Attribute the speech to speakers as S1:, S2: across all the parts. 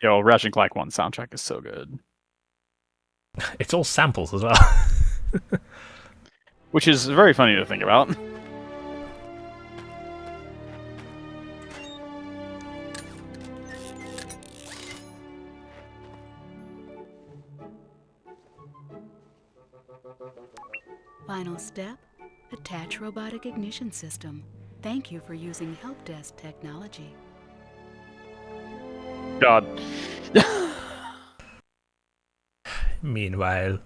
S1: Yo, Ratchet and Clank 1 soundtrack is so good.
S2: It's all samples as well.
S1: Which is very funny to think about.
S3: Final step, attach robotic ignition system. Thank you for using help desk technology.
S1: God.
S2: Meanwhile.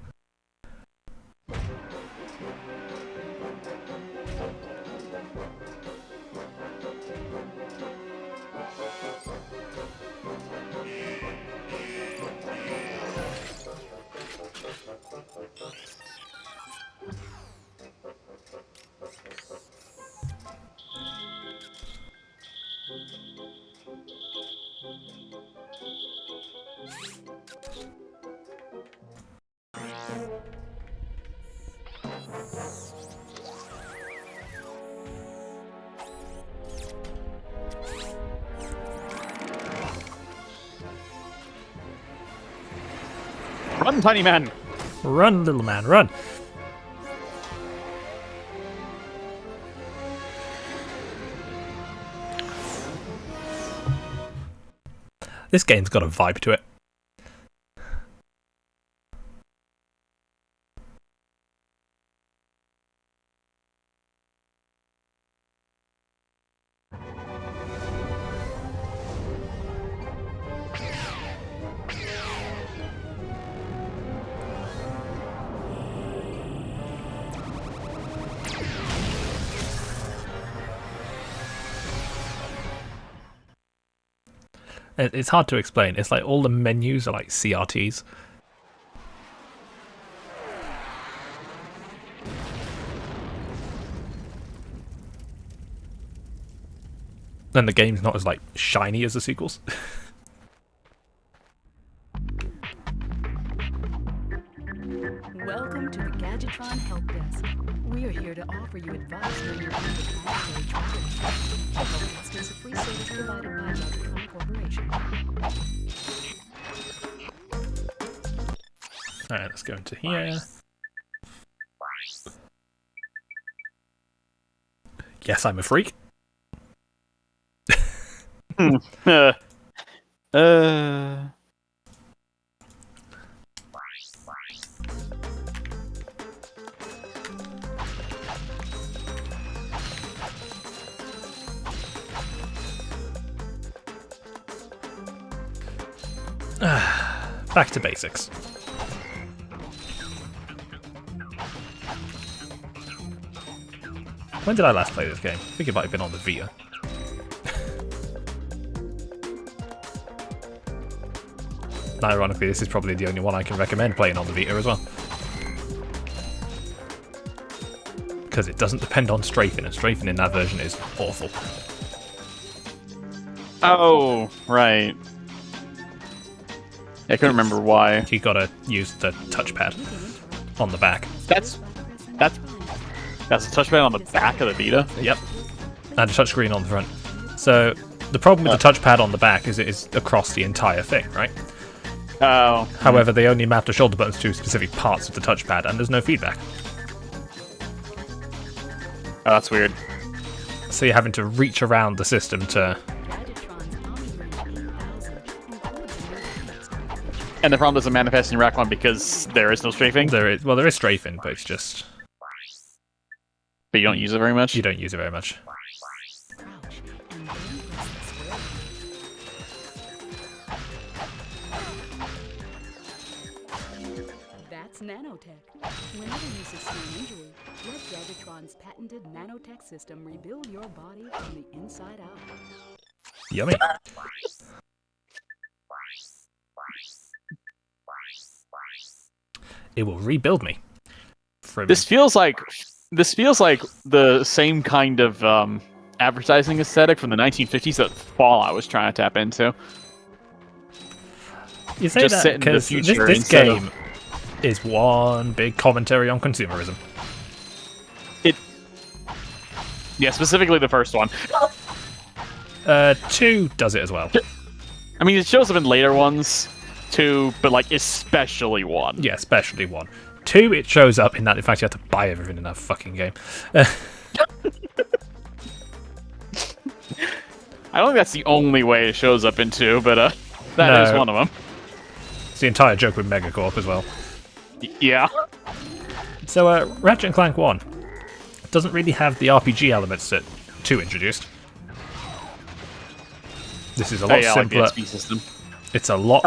S1: Run, tiny man!
S2: Run, little man, run! This game's got a vibe to it. It's hard to explain. It's like all the menus are like CRTs. Then the game's not as like shiny as the sequels.
S3: Welcome to the Gadgetron Help Desk. We are here to offer you advice during your planetary travel. The Help Desk is a free service provided by Gadgetron Corporation.
S2: Alright, let's go into here. Yes, I'm a freak. Back to basics. When did I last play this game? I think it might have been on the Vita. Ironically, this is probably the only one I can recommend playing on the Vita as well. Because it doesn't depend on strafing, and strafing in that version is awful.
S1: Oh, right. I couldn't remember why.
S2: You gotta use the touchpad on the back.
S1: That's a touchpad on the back of the Vita?
S2: Yep. And a touchscreen on the front. So, the problem with the touchpad on the back is it is across the entire thing, right?
S1: Oh.
S2: However, they only map the shoulder buttons to specific parts of the touchpad, and there's no feedback.
S1: Oh, that's weird.
S2: So you're having to reach around the system to...
S1: And the problem doesn't manifest in Rack 1 because there is no strafing?
S2: There is strafing, but it's just...
S1: But you don't use it very much?
S2: You don't use it very much.
S3: That's nanotech. Whenever you sustain injury, let Gadgetron's patented nanotech system rebuild your body from the inside out.
S2: Yummy. It will rebuild me.
S1: This feels like the same kind of advertising aesthetic from the 1950s that Fallout was trying to tap into.
S2: You say
S1: Just
S2: that
S1: set in the
S2: because
S1: future
S2: this
S1: instead
S2: game is one big commentary on consumerism.
S1: Yeah, specifically the first one.
S2: 2 does it as well.
S1: I mean, it shows up in later ones too, but like especially 1.
S2: Yeah, especially 1. 2, it shows up in that, in fact, you have to buy everything in that fucking game.
S1: I don't think that's the only way it shows up in 2, but that is one of them.
S2: It's the entire joke with Megacorp as well.
S1: Yeah.
S2: So, Ratchet and Clank 1 doesn't really have the RPG elements that 2 introduced. This is a lot simpler.
S1: Like the XP system.
S2: It's a lot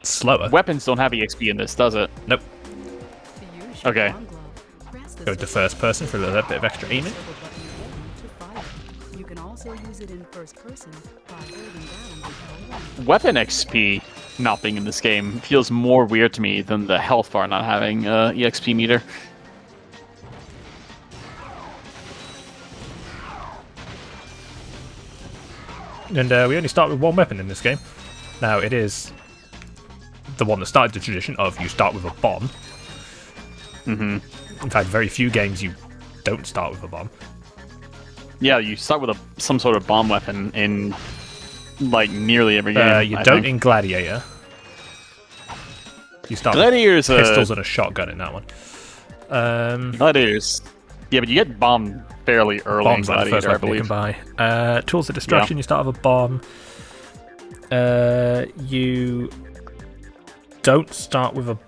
S2: slower.
S1: Weapons don't have EXP in this, does it?
S2: Nope.
S1: Okay.
S2: Go to first person for a little bit of extra aiming.
S3: You can also use it in first person by holding down the L1.
S1: Weapon XP not being in this game feels more weird to me than the health bar not having EXP meter.
S2: And we only start with 1 weapon in this game. Now, it is the one that started the tradition of you start with a bomb.
S1: Mm-hmm.
S2: In fact, very few games you don't start with a bomb.
S1: Yeah, you start with some sort of bomb weapon in like nearly every game.
S2: You don't in Gladiator. You start
S1: Gladiator's
S2: with pistols and a shotgun in that one.
S1: Gladiators. Yeah, but you get bombed fairly early
S2: Bombs
S1: in
S2: are the first
S1: Gladiator, I
S2: weapon you
S1: believe.
S2: can buy. Tools of Destruction, you start with a bomb. You don't start with a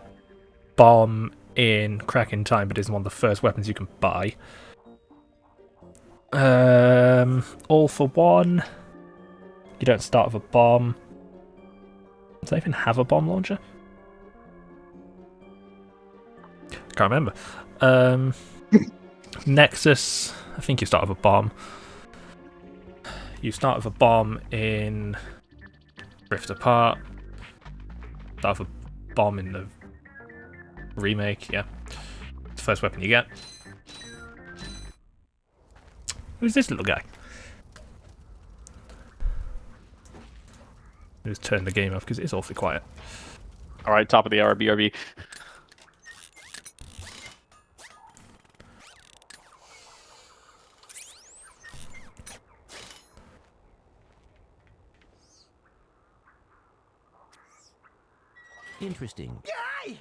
S2: bomb in Cracking Time, but it's one of the first weapons you can buy. All for One. You don't start with a bomb. Does that even have a bomb launcher? Can't remember. Nexus. I think you start with a bomb. You start with a bomb in Rift Apart. Start with a bomb in the remake, yeah. It's the first weapon you get. Who's this little guy? Just turn the game off because it's awfully quiet.
S1: Alright, top of the hour, BRB.
S4: Interesting.
S5: Yay!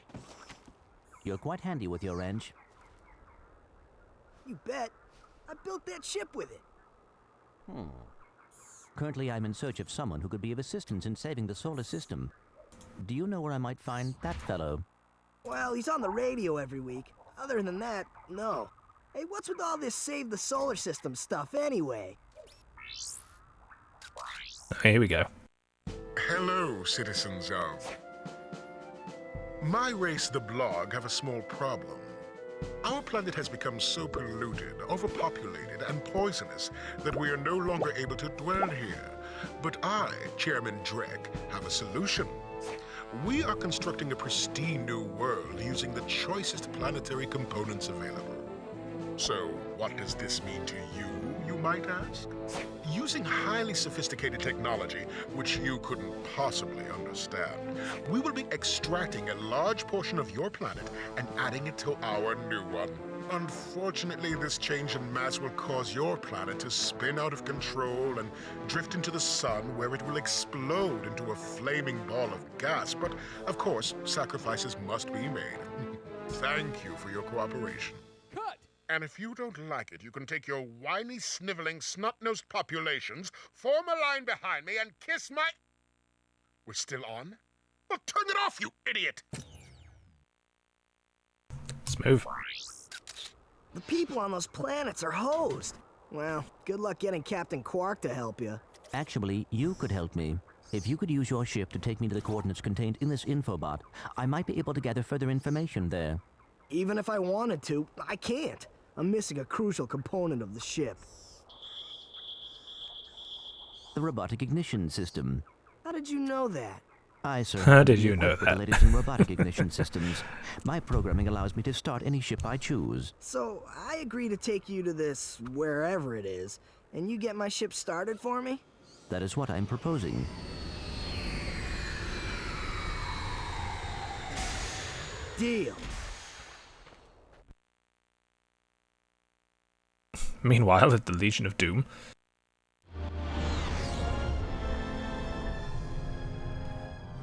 S4: You're quite handy with your wrench.
S5: You bet. I built that ship with it.
S4: Currently, I'm in search of someone who could be of assistance in saving the solar system. Do you know where I might find that fellow?
S5: Well, he's on the radio every week. Other than that, no. Hey, what's with all this save the solar system stuff anyway?
S2: Here we go.
S6: Hello, citizens of... My race, the Blog, have a small problem. Our planet has become so polluted, overpopulated, and poisonous that we are no longer able to dwell here. But I, Chairman Drek, have a solution. We are constructing a pristine new world using the choicest planetary components available. So, what does this mean to you, you might ask? Using highly sophisticated technology, which you couldn't possibly understand, we will be extracting a large portion of your planet and adding it to our new one. Unfortunately, this change in mass will cause your planet to spin out of control and drift into the sun, where it will explode into a flaming ball of gas. But, of course, sacrifices must be made. Thank you for your cooperation. And if you don't like it, you can take your whiny, sniveling, snot-nosed populations, form a line behind me, and kiss my... We're still on? Well, turn it off, you idiot!
S2: Smooth.
S5: The people on those planets are hosed. Well, good luck getting Captain Quark to help you.
S4: Actually, you could help me. If you could use your ship to take me to the coordinates contained in this infobot, I might be able to gather further information there.
S5: Even if I wanted to, I can't. I'm missing a crucial component of the ship.
S4: The robotic ignition system.
S5: How did you know that?
S4: I, sir.
S2: How did you know that?
S4: The latest in robotic ignition systems. My programming allows me to start any ship I choose.
S5: So, I agree to take you to this, wherever it is, and you get my ship started for me?
S4: That is what I'm proposing.
S5: Deal.
S2: Meanwhile, at the Legion of Doom.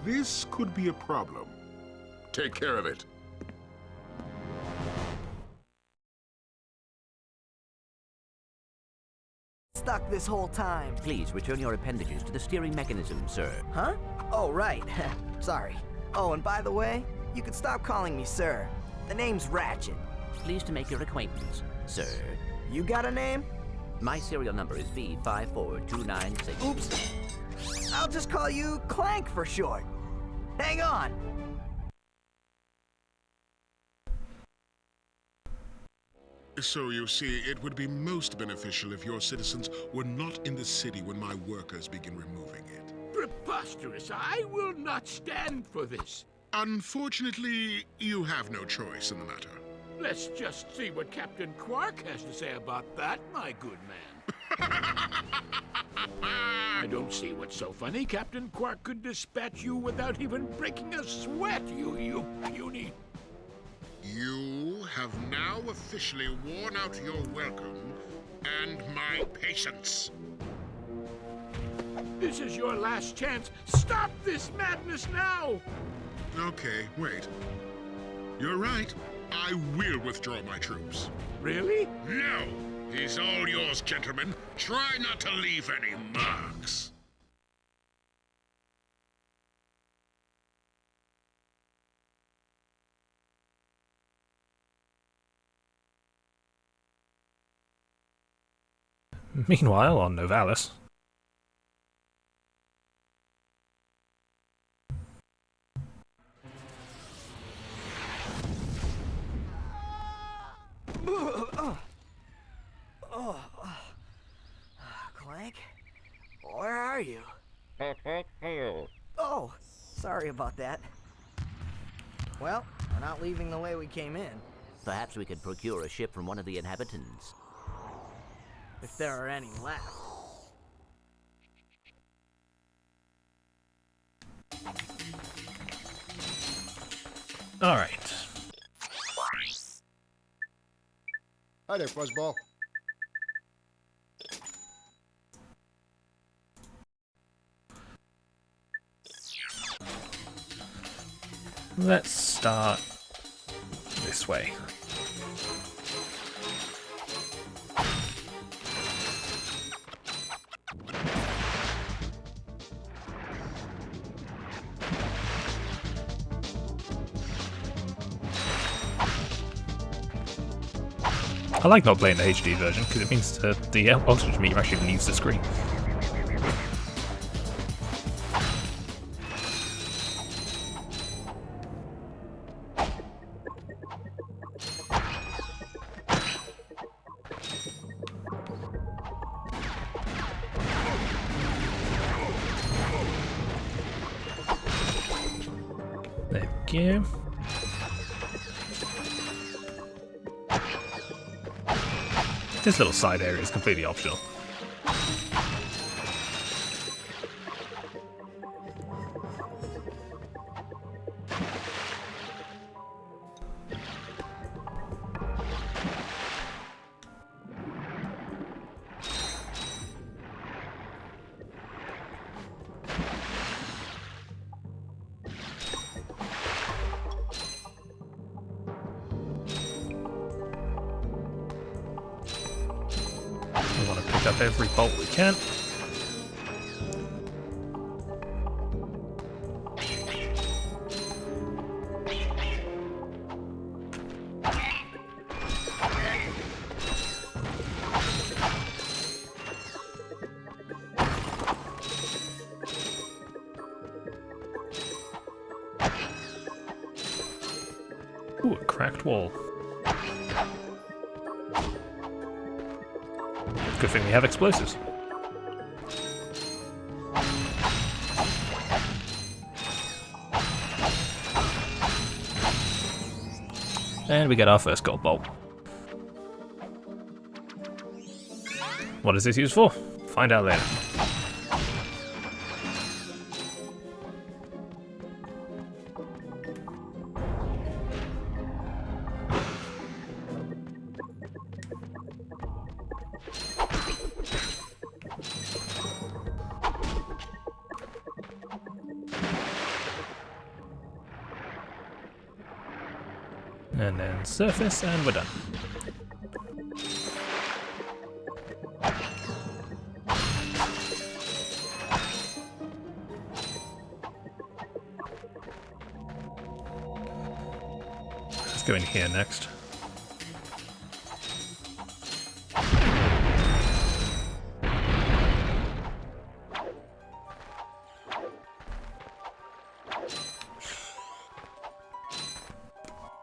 S6: This could be a problem. Take care of it.
S5: Stuck this whole time.
S4: Please return your appendages to the steering mechanism, sir.
S5: Huh? Oh, right. Sorry. Oh, and by the way, you can stop calling me sir. The name's Ratchet.
S4: Pleased to make your acquaintance, sir.
S5: You got a name?
S4: My serial number is B54296.
S5: Oops. I'll just call you Clank for short. Hang on.
S6: So you see, it would be most beneficial if your citizens were not in the city when my workers begin removing it.
S7: Preposterous! I will not stand for this.
S6: Unfortunately, you have no choice in the matter.
S7: Let's just see what Captain Quark has to say about that, my good man. I don't see what's so funny. Captain Quark could dispatch you without even breaking a sweat, you puny...
S6: You have now officially worn out your welcome and my patience.
S7: This is your last chance. Stop this madness now!
S6: Okay, wait. You're right. I will withdraw my troops.
S7: Really?
S6: No! He's all yours, gentlemen. Try not to leave any marks.
S2: Meanwhile, on Novalis.
S5: Clank? Where are you? Oh, sorry about that. Well, we're not leaving the way we came in.
S4: Perhaps we could procure a ship from one of the inhabitants.
S5: If there are any left.
S2: Alright.
S8: Hi there, Fuzzball.
S2: Let's start this way. I like not playing the HD version because it means the oxygen meter actually leaves the screen. There we go. This little side area is completely optional. We want to pick up every bolt we can. Ooh, a cracked wall. Good thing we have explosives. And we get our first gold bolt. What is this used for? Find out later. And then surface, and we're done. Let's go in here next.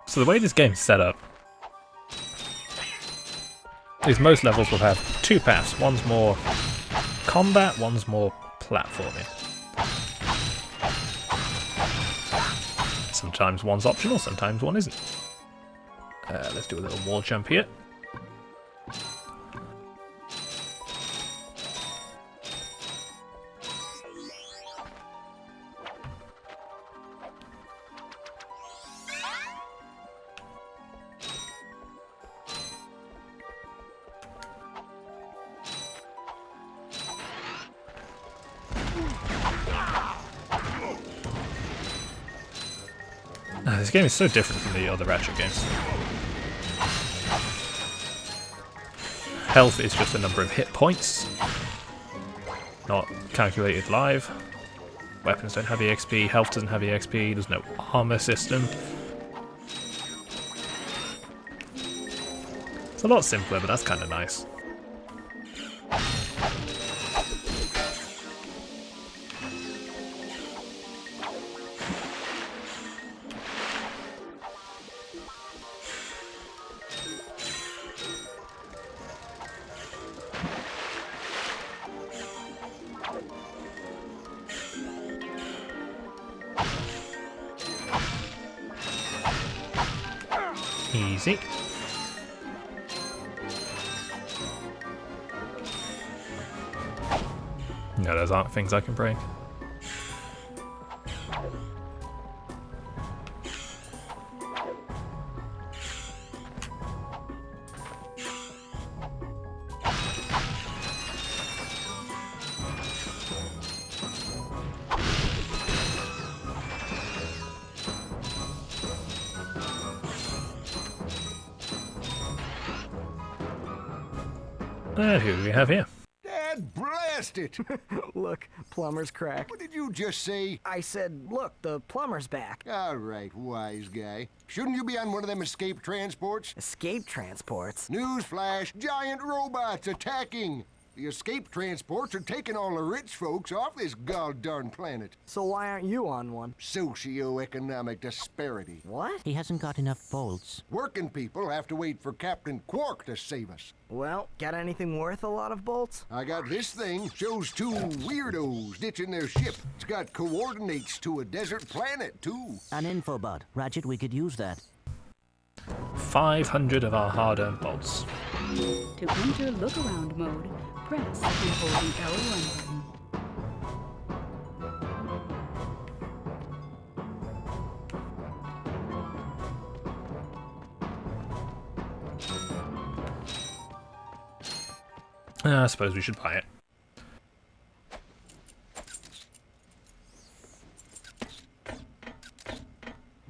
S2: So the way this game's set up is most levels will have two paths. One's more combat, one's more platforming. Sometimes one's optional, sometimes one isn't. Let's do a little wall jump here. This game is so different from the other Ratchet games. Health is just a number of hit points, not calculated live. Weapons don't have EXP, health doesn't have EXP, there's no armor system. It's a lot simpler, but that's kind of nice. Easy. No, those aren't things I can break. And who do we have here?
S8: Dad, blast it!
S5: Look, plumber's crack.
S8: What did you just say?
S5: I said, look, the plumber's back.
S8: All right, wise guy. Shouldn't you be on one of them escape transports?
S5: Escape transports?
S8: Newsflash, giant robots attacking! The escape transports are taking all the rich folks off this god-darn planet.
S5: So why aren't you on one?
S8: Socioeconomic disparity.
S5: What?
S4: He hasn't got enough bolts.
S8: Working people have to wait for Captain Quark to save us.
S5: Well, got anything worth a lot of bolts?
S8: I got this thing. Shows two weirdos ditching their ship. It's got coordinates to a desert planet, too.
S4: An infobot. Ratchet, we could use that.
S2: 500 of our hard-earned bolts.
S3: To enter look-around mode, press and hold the L1 button.
S2: I suppose we should buy it.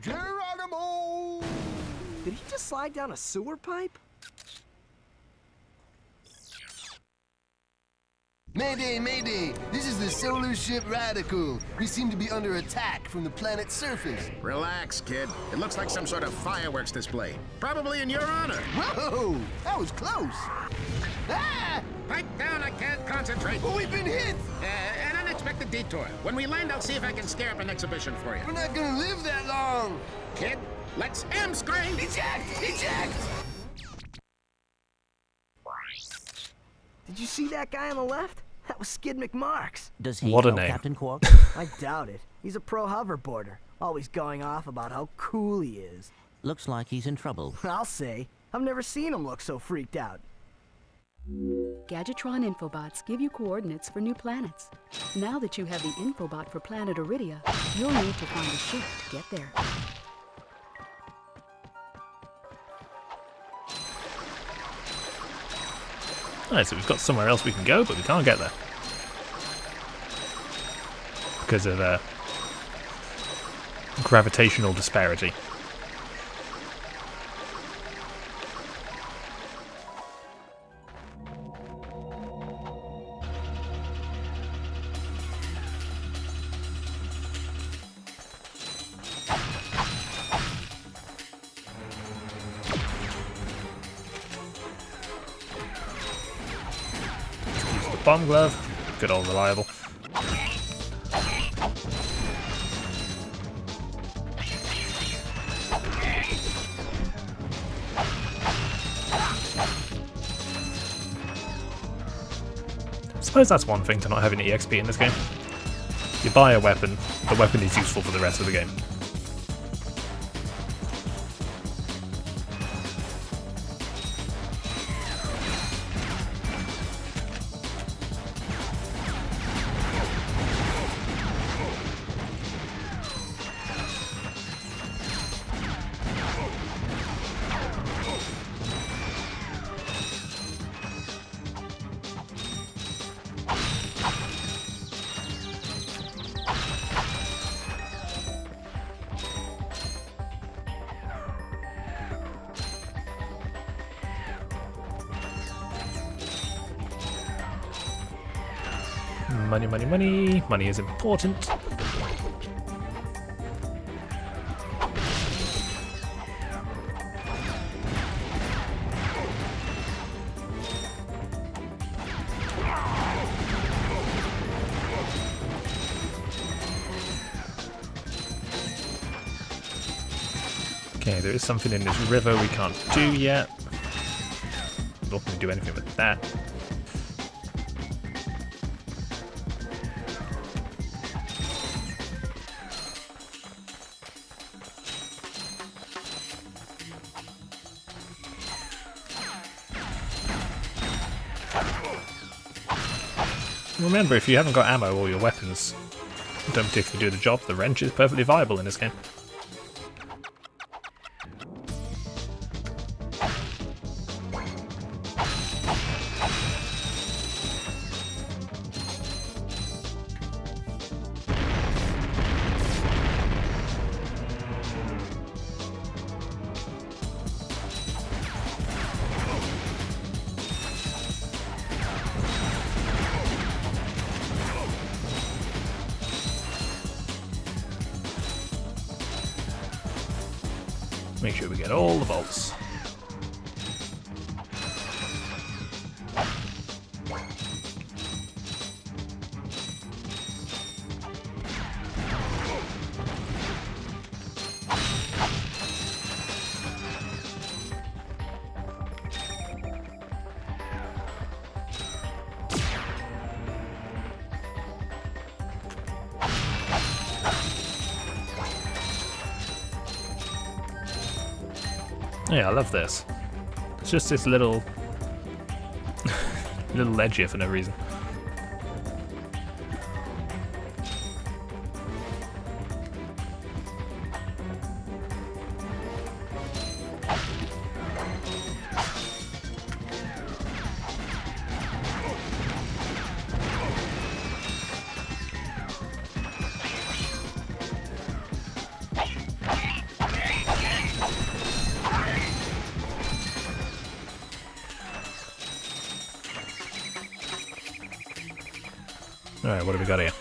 S8: Geronimo!
S5: Did he just slide down a sewer pipe?
S9: Mayday, mayday! This is the solar ship Radical. We seem to be under attack from the planet's surface.
S7: Relax, kid. It looks like some sort of fireworks display. Probably in your honor.
S9: Whoa! That was close! Ah!
S7: Pipe down, I can't concentrate.
S9: Well, we've been hit!
S7: An unexpected detour. When we land, I'll see if I can scare up an exhibition for you.
S9: We're not gonna live that long!
S7: Kid, let's scream!
S9: Eject! Eject!
S5: Did you see that guy on the left? That was Skid McMarks.
S4: Does he
S2: What a
S4: know
S2: name.
S4: Captain Quark?
S5: I doubt it. He's a pro hoverboarder, always going off about how cool he is.
S4: Looks like he's in trouble.
S5: I'll say. I've never seen him look so freaked out.
S3: Gadgetron Infobots give you coordinates for new planets. Now that you have the Infobot for planet Iridia, you'll need to find a ship to get there.
S2: Alright, so we've got somewhere else we can go, but we can't get there. Because of gravitational disparity. bomb glove. Good old reliable. I suppose that's one thing to not having EXP in this game. You buy a weapon, the weapon is useful for the rest of the game. Money, money, money. Money is important. Okay, there is something in this river we can't do yet. Not going to do anything with that. Remember, if you haven't got ammo or your weapons don't particularly do the job, the wrench is perfectly viable in this game. Make sure we get all the bolts. Yeah, I love this. It's just this little ledge here for no reason. Alright, what do we got here?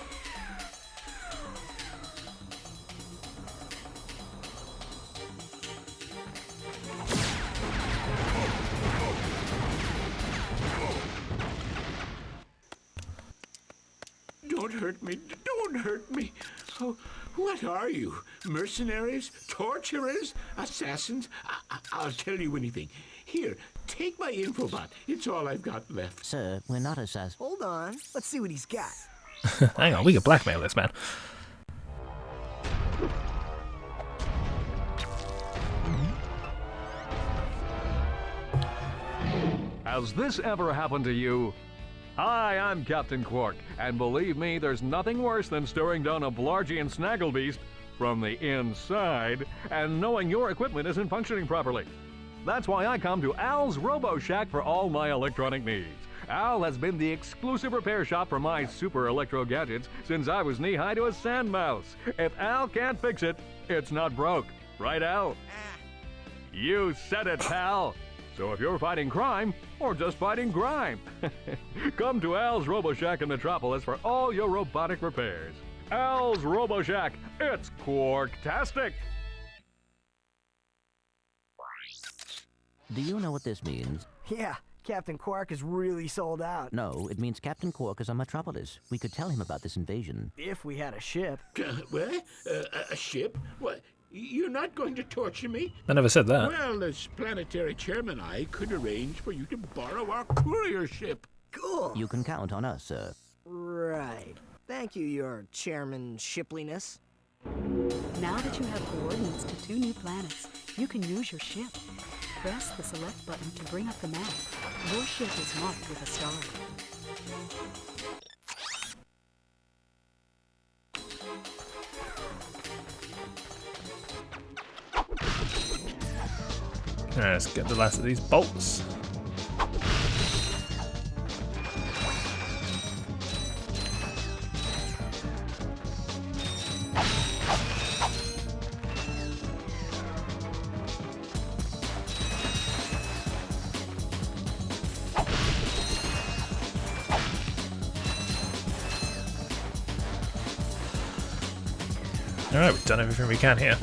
S7: Don't hurt me. Don't hurt me. Oh, what are you? Mercenaries? Torturers? Assassins? I'll tell you anything. Here, take my infobot. It's all I've got left.
S4: Sir, we're not assassins.
S5: Hold on. Let's see what he's got.
S2: Hang on, we can blackmail this man.
S10: Has this ever happened to you? Hi, I'm Captain Quark, and believe me, there's nothing worse than staring down a Blargian snagglebeast from the inside and knowing your equipment isn't functioning properly. That's why I come to Al's Robo Shack for all my electronic needs. Al has been the exclusive repair shop for my super electro gadgets since I was knee-high to a sand mouse. If Al can't fix it, it's not broke. Right, Al? You said it, pal. So if you're fighting crime, or just fighting grime, come to Al's Robo Shack in Metropolis for all your robotic repairs. Al's Robo Shack, it's Quarktastic!
S4: Do you know what this means?
S5: Yeah, Captain Quark is really sold out.
S4: No, it means Captain Quark is on Metropolis. We could tell him about this invasion.
S5: If we had a ship.
S7: What? A ship? What? You're not going to torture me?
S2: I never said that.
S7: Well, as planetary chairman, I could arrange for you to borrow our courier ship.
S5: Cool.
S4: You can count on us, sir.
S5: Right. Thank you, your chairman shipliness.
S3: Now that you have coordinates to 2 new planets, you can use your ship. Press the select button to bring up the map. Your ship is marked with a star.
S2: Alright, let's get the last of these bolts. Alright, we've done everything we can here.